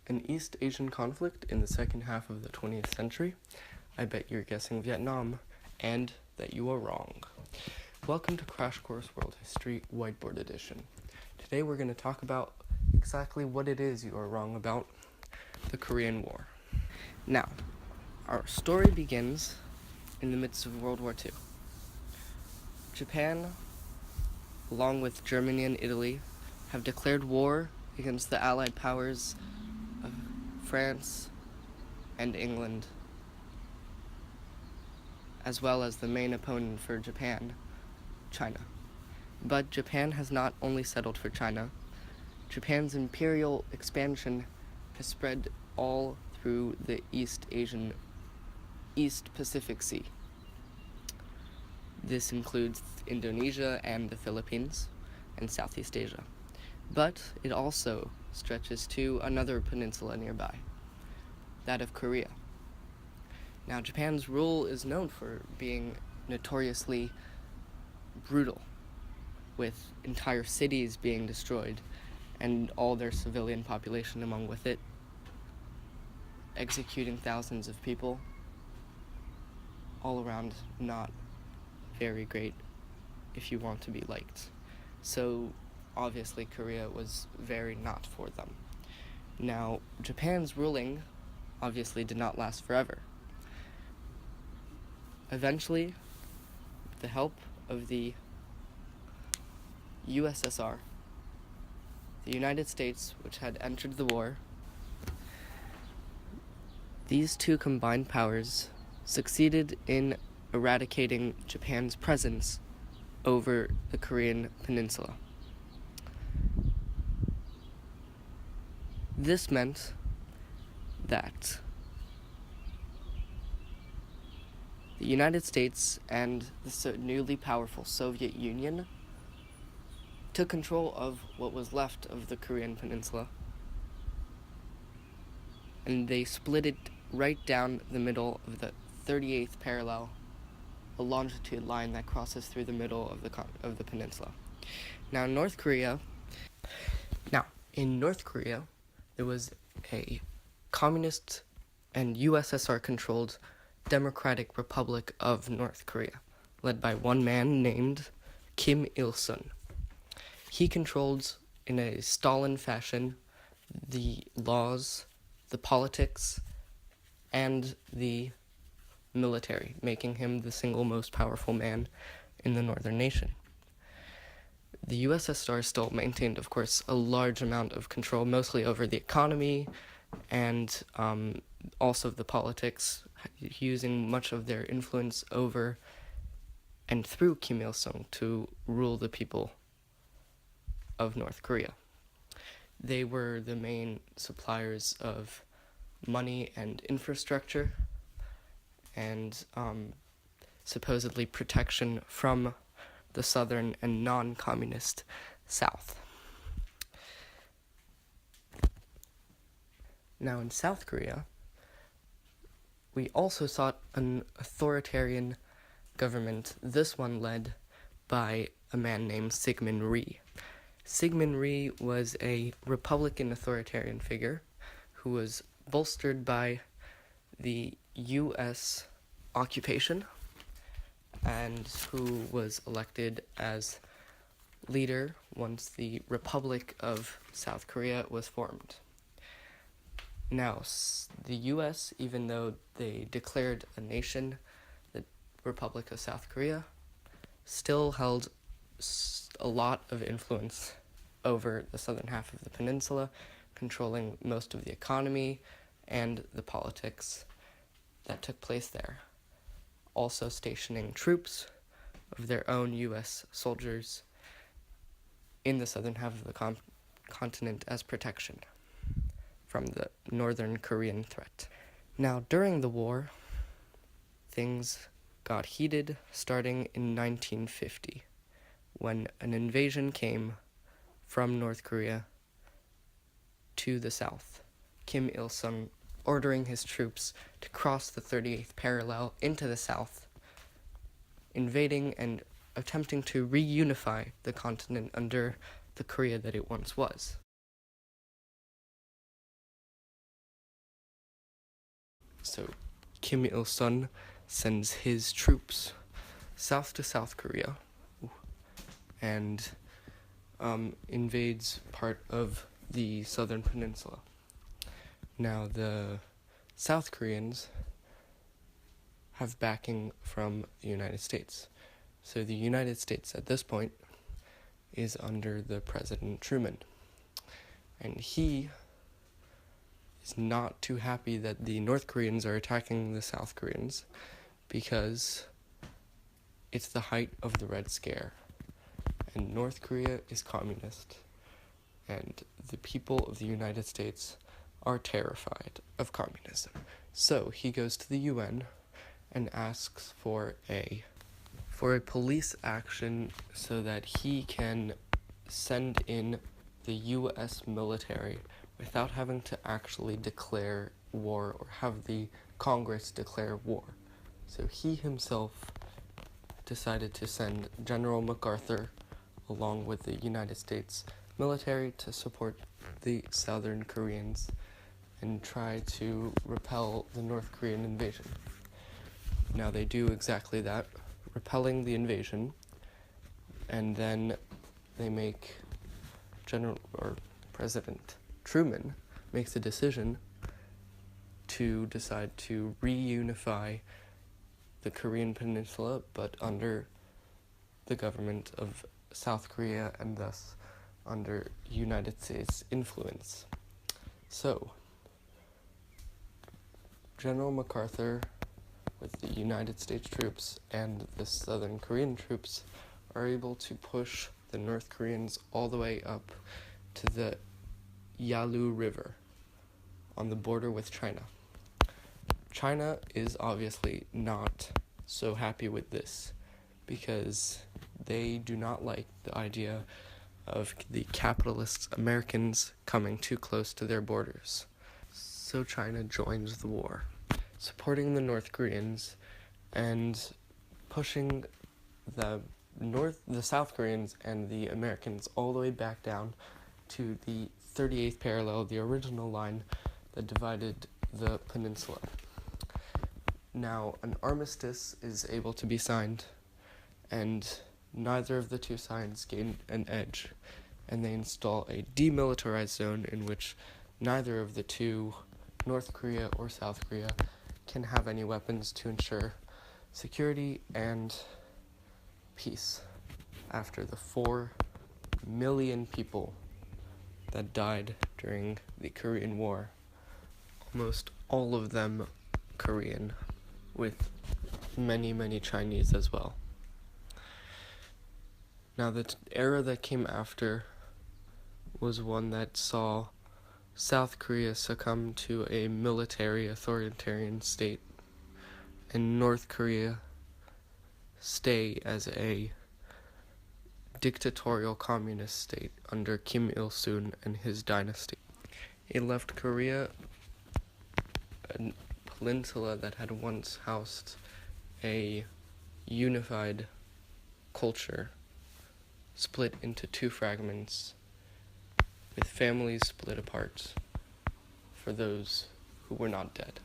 An East Asian conflict in the second half of the 20th century? I bet you're guessing Vietnam, and that you are wrong. Welcome to Crash Course World History Whiteboard Edition. Today we're going to talk about exactly what it is you are wrong about, the Korean War. Now, our story begins in the midst of World War II. Japan, along with Germany and Italy, have declared war against the Allied powers of France and England, as well as the main opponent for Japan, China. But Japan has not only settled for China. Japan's imperial expansion has spread all through the East Pacific Sea. This includes Indonesia and the Philippines and Southeast Asia. But it also stretches to another peninsula nearby, that of Korea. Now, Japan's rule is known for being notoriously brutal, with entire cities being destroyed and all their civilian population among with it, executing thousands of people. All around, not very great if you want to be liked. So, obviously, Korea was very not for them. Now, Japan's ruling obviously did not last forever. Eventually, with the help of the USSR, the United States, which had entered the war, these two combined powers succeeded in eradicating Japan's presence over the Korean peninsula. This meant that the United States and the newly powerful Soviet Union took control of what was left of the Korean peninsula, and they split it right down the middle of the 38th parallel, a longitude line that crosses through the middle of the peninsula. Now, in North Korea, there was a communist and USSR-controlled Democratic Republic of North Korea, led by one man named Kim Il-sung. He controlled, in a Stalin fashion, the laws, the politics, and the military, making him the single most powerful man in the northern nation. The USSR still maintained, of course, a large amount of control, mostly over the economy and also the politics, using much of their influence over and through Kim Il-sung to rule the people of North Korea. They were the main suppliers of money and infrastructure, and supposedly protection from the southern and non-communist South. Now, in South Korea, we also saw an authoritarian government, this one led by a man named Syngman Rhee. Syngman Rhee was a Republican authoritarian figure who was bolstered by the U.S. occupation and who was elected as leader once the Republic of South Korea was formed. Now, the U.S., even though they declared a nation, the Republic of South Korea, still held a lot of influence over the southern half of the peninsula, controlling most of the economy and the politics that took place there. Also stationing troops of their own U.S. soldiers in the southern half of the continent as protection from the northern Korean threat. Now, during the war, things got heated starting in 1950, when an invasion came from North Korea to the south. Kim Il-sung ordering his troops to cross the 38th parallel into the south, invading and attempting to reunify the continent under the Korea that it once was. So Kim Il-sung sends his troops south to South Korea and invades part of the southern peninsula. Now the South Koreans have backing from the United States. So the United States at this point is under the President Truman. And he is not too happy that the North Koreans are attacking the South Koreans because it's the height of the Red Scare. And North Korea is communist. And the people of the United States are terrified of communism. So he goes to the UN and asks for a police action so that he can send in the US military without having to actually declare war or have the Congress declare war. So he himself decided to send General MacArthur along with the United States military to support the Southern Koreans and try to repel the North Korean invasion. Now they do exactly that, repelling the invasion, and then they make President Truman makes a decision to decide to reunify the Korean Peninsula, but under the government of South Korea and thus under United States influence. So, General MacArthur with the United States troops and the Southern Korean troops are able to push the North Koreans all the way up to the Yalu River on the border with China. China is obviously not so happy with this because they do not like the idea of the capitalist Americans coming too close to their borders. So China joins the war, supporting the North Koreans and pushing the South Koreans and the Americans all the way back down to the 38th parallel, the original line that divided the peninsula. Now, an armistice is able to be signed, and neither of the two sides gain an edge, and they install a demilitarized zone in which neither of the two, North Korea or South Korea, can have any weapons to ensure security and peace after the 4 million people that died during the Korean War, almost all of them Korean, with many, many Chinese as well. Now, the era that came after was one that saw South Korea succumb to a military authoritarian state, and North Korea stay as a dictatorial communist state under Kim Il-sung and his dynasty. It left Korea a peninsula that had once housed a unified culture split into 2 fragments, with families split apart for those who were not dead.